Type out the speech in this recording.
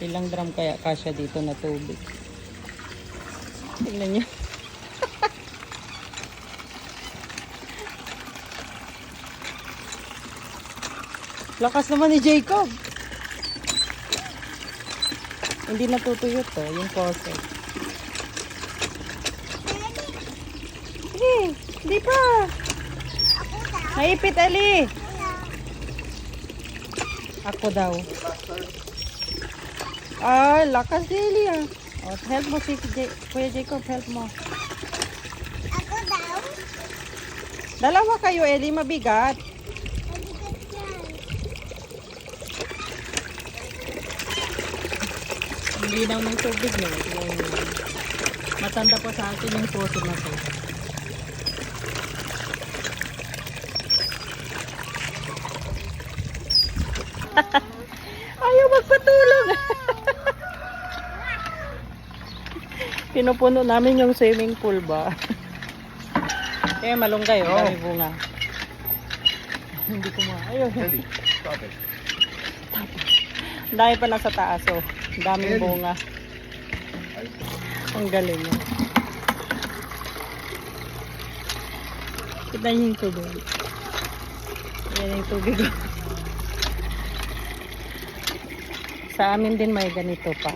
Ilang drum kaya kasya dito na tubig? Tingnan nyo. Lakas naman ni Jacob. Hindi natutuyo to, yung faucet. Hindi pa. Naipit, Ali. Ako daw. Ah, lakas ni Ali ah. Oh, help mo si Kuya Jacob, help mo. Ako daw? Dalawa kayo, Eli, mabigat. Mabigat yan. Hindi na ng tubig no. Matanda pa sa akin yung puso na to. Ayaw magpatulong. Pinupuno namin yung swimming pool ba. Kaya malunggay, oh. Dami bunga. Hindi ko ayaw. Stop it. Dahil pa nasa taas, oh. Daming bunga. Ang galing mo. Kita niyo yung tubig. Yan yung tubig. Sa amin din may ganito pa.